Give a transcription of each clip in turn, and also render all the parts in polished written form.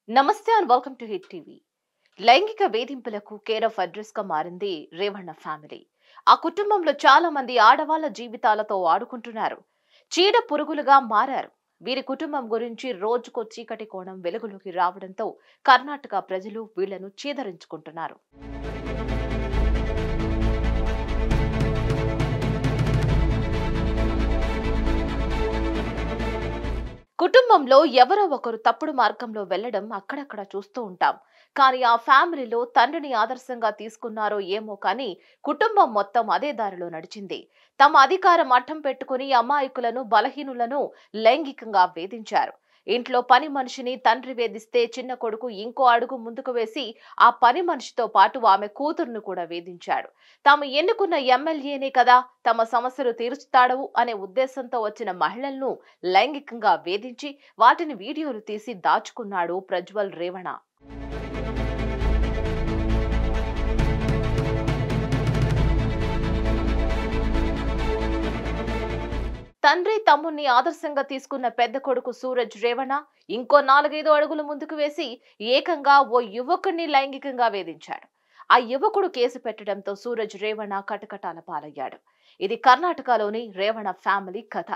నమస్తే and welcome to hit TV. లైంగిక వేధింపులకు కేర్ ఆఫ్ అడ్రస్ గా మారింది రేవಣ್ణ ఫ్యామిలీ. ఆ కుటుంబంలో చాలా మంది ఆడవాళ్ల జీవితాలతో ఆడుకుంటున్నారు. చీడ పురుగులుగా మారారు. వీరి కుటుంబం గురించి రోజుకో చీకటి కోణం వెలుగులోకి రావడంతో కర్ణాటక ప్రజలు వీళ్లను చీదరించుకుంటున్నారు. కుటుంబంలో ఎవరో ఒకరు తప్పుడు మార్గంలో వెళ్లడం అక్కడక్కడ చూస్తూ ఉంటాం. కానీ ఆ ఫ్యామిలీలో తండ్రిని ఆదర్శంగా తీసుకున్నారో ఏమో కానీ కుటుంబం మొత్తం అదే దారిలో నడిచింది. తమ అధికారం అడ్డం పెట్టుకుని అమాయకులను, బలహీనులను లైంగికంగా వేధించారు. ఇంట్లో పని మనిషిని తండ్రి వేధిస్తే చిన్న కొడుకు ఇంకో అడుగు ముందుకు వేసి ఆ పని మనిషితో పాటు ఆమె కూతురును కూడా వేధించాడు. తాము ఎన్నుకున్న ఎమ్మెల్యేనే కదా తమ సమస్యలు తీర్చుతాడు అనే ఉద్దేశంతో వచ్చిన మహిళలను లైంగికంగా వేధించి వాటిని వీడియోలు తీసి దాచుకున్నాడు ప్రజ్వల్ రేవణ. తండ్రి తమ్ముణ్ణి ఆదర్శంగా తీసుకున్న పెద్ద కొడుకు సూరజ్ రేవణ ఇంకో 4-5 అడుగులు ముందుకు వేసి ఏకంగా ఓ యువకుడిని లైంగికంగా వేధించాడు. ఆ యువకుడు కేసు పెట్టడంతో సూరజ్ రేవణ కటకటాల పాలయ్యాడు. ఇది కర్ణాటకలోని రేవణ ఫ్యామిలీ కథ.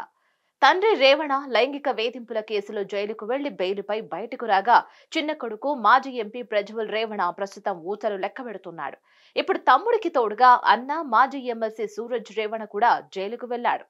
తండ్రి రేవణ లైంగిక వేధింపుల కేసులో జైలుకు వెళ్లి బెయిలుపై బయటకు రాగా చిన్న కొడుకు మాజీ ఎంపీ ప్రజ్వల్ రేవణ ప్రస్తుతం ఊచలు లెక్కబెడుతున్నాడు. ఇప్పుడు తమ్ముడికి తోడుగా అన్న మాజీ ఎమ్మెల్సీ సూరజ్ రేవణ కూడా జైలుకు వెళ్లాడు.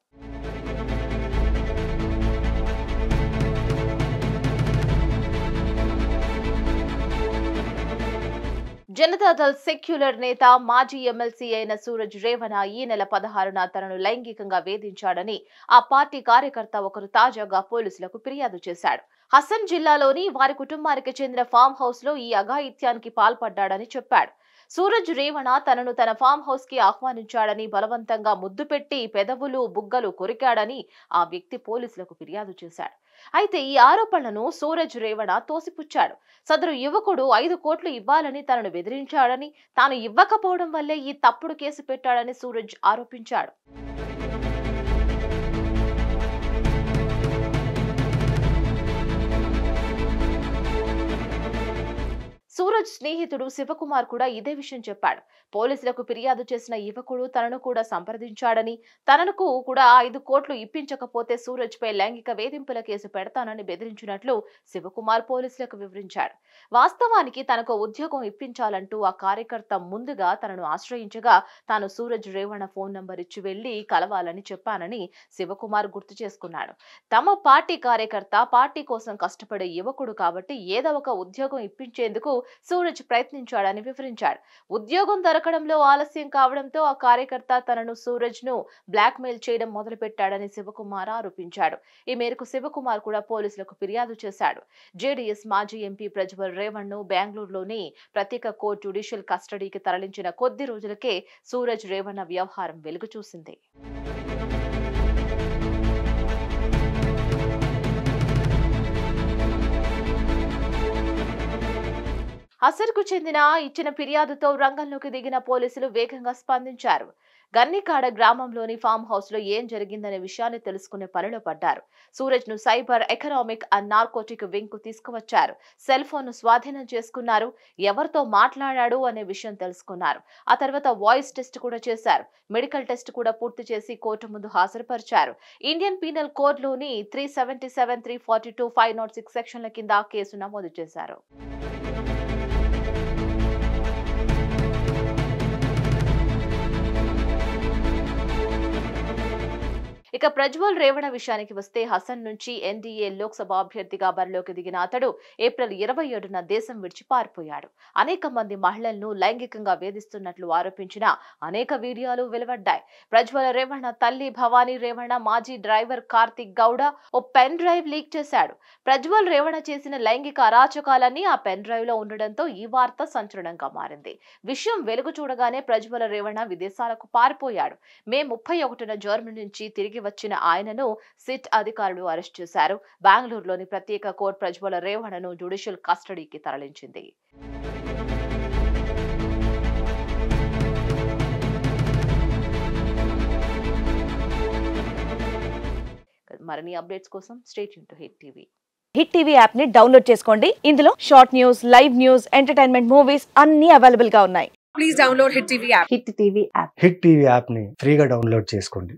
జనతాదళ్ సెక్యులర్ నేత మాజీ ఎమ్మెల్సీ అయిన సూరజ్ రేవణ ఈ నెల 16న తనను లైంగికంగా వేధించాడని ఆ పార్టీ కార్యకర్త ఒకరు తాజాగా పోలీసులకు ఫిర్యాదు చేశాడు. హసన్ జిల్లాలోని వారి కుటుంబానికి చెందిన ఫామ్ హౌస్ లో ఈ అఘాయిత్యానికి పాల్పడ్డాడని చెప్పాడు. సూరజ్ రేవణ తనను తన ఫామ్ హౌస్ కి ఆహ్వానించాడని, బలవంతంగా ముద్దు పెట్టి పెదవులు, బుగ్గలు కొరికాడని ఆ వ్యక్తి పోలీసులకు ఫిర్యాదు చేశాడు. అయితే ఈ ఆరోపణలను సూరజ్ రేవణ తోసిపుచ్చాడు. సదరు యువకుడు 5 కోట్లు ఇవ్వాలని తనను బెదిరించాడని, తాను ఇవ్వకపోవడం వల్లే ఈ తప్పుడు కేసు పెట్టాడని సూరజ్ ఆరోపించాడు. సూరజ్ స్నేహితుడు శివకుమార్ కూడా ఇదే విషయం చెప్పాడు. పోలీసులకు ఫిర్యాదు చేసిన యువకుడు తనను కూడా సంప్రదించాడని, తనకు కూడా 5 కోట్లు ఇప్పించకపోతే సూరజ్ పై లైంగిక వేధింపుల కేసు పెడతానని బెదిరించినట్లు శివకుమార్ పోలీసులకు వివరించాడు. వాస్తవానికి తనకు ఉద్యోగం ఇప్పించాలంటూ ఆ కార్యకర్త ముందుగా తనను ఆశ్రయించగా తాను సూరజ్ రేవణ ఫోన్ నంబర్ ఇచ్చి వెళ్లి కలవాలని చెప్పానని శివకుమార్ గుర్తు చేసుకున్నాడు. తమ పార్టీ కార్యకర్త, పార్టీ కోసం కష్టపడే యువకుడు కాబట్టి ఏదో ఒక ఉద్యోగం ఇప్పించేందుకు సూరజ్ ప్రయత్నించాడని వివరించాడు. ఉద్యోగం దొరకడంలో ఆలస్యం కావడంతో ఆ కార్యకర్త తనను సూరజ్ ను బ్లాక్ మెయిల్ చేయడం మొదలుపెట్టాడని శివకుమార్ ఆరోపించాడు. ఈ మేరకు శివకుమార్ కూడా పోలీసులకు ఫిర్యాదు చేశాడు. జేడీఎస్ మాజీ ఎంపీ ప్రజ్వల్ రేవణ్ ను బెంగళూరులోని ప్రత్యేక కోర్టు జ్యుడిషియల్ కస్టడీకి తరలించిన కొద్ది రోజులకే సూరజ్ రేవణ వ్యవహారం వెలుగు చూసింది. హసర్కు చెందిన ఇచ్చిన ఫిర్యాదుతో రంగంలోకి దిగిన పోలీసులు వేగంగా స్పందించారు. గన్నికాడ గ్రామంలోని ఫామ్ హౌస్ లో ఏం జరిగిందనే విషయాన్ని తెలుసుకునే పనిలో పడ్డారు. సూరజ్ ను cyber economic and narcotic wing కు తీసుకువచ్చారు. సెల్ ఫోన్ ను స్వాధీనం చేసుకున్నారు. ఎవరితో మాట్లాడాడు అనే విషయం తెలుసుకున్నారు. ఆ తర్వాత వాయిస్ టెస్ట్ కూడా చేశారు. మెడికల్ టెస్ట్ కూడా పూర్తి చేసి కోర్టు ముందు హాజరుపరిచారు. ఇండియన్ పీనల్ కోడ్ లోని 377, 342, 506 సెక్షన్ల కింద కేసు నమోదు చేశారు. ఇక ప్రజ్వల్ రేవణ విషయానికి వస్తే హసన్ నుంచి ఎన్డీఏ లోక్సభ అభ్యర్థిగా బరిలోకి దిగిన అతడు ఏప్రిల్ 27న దేశం విడిచి పారిపోయాడు. అనేక మంది మహిళలను లైంగికంగా వేధిస్తున్నట్లు ఆరోపించిన అనేక వీడియోలు వెలువడ్డాయి. ప్రజ్వల్ రేవణ తల్లి భవానీ రేవణ, మాజీ డ్రైవర్ కార్తిక్ గౌడ ఓ పెన్ డ్రైవ్ లీక్ చేశాడు. ప్రజ్వల్ రేవణ చేసిన లైంగిక అరాచకాలన్నీ ఆ పెన్ డ్రైవ్ లో ఉండడంతో ఈ వార్త సంచలనంగా మారింది. విషయం వెలుగు చూడగానే ప్రజ్వల్ రేవణ విదేశాలకు పారిపోయాడు. మే 31న జర్మనీ నుంచి తిరిగి వచ్చిన ఆయనను సిట్ అధికారులు అరెస్ట్ చేశారు. బెంగళూరులోని ప్రత్యేక కోర్టు ప్రజ్వల్ రేవణను జ్యుడిషియల్ కస్టడీకి తరలించింది. మరిన్ని అప్డేట్స్ కోసం stay tune to hit TV. Hit TV app ని డౌన్లోడ్ చేసుకోండి. ఇందులో short news, live news, entertainment movies అన్ని అవైలబుల్ గా ఉన్నాయి. Please download Hit TV app. Hit TV app hit TV యాప్ని ఫ్రీగా డౌన్లోడ్ చేసుకోండి.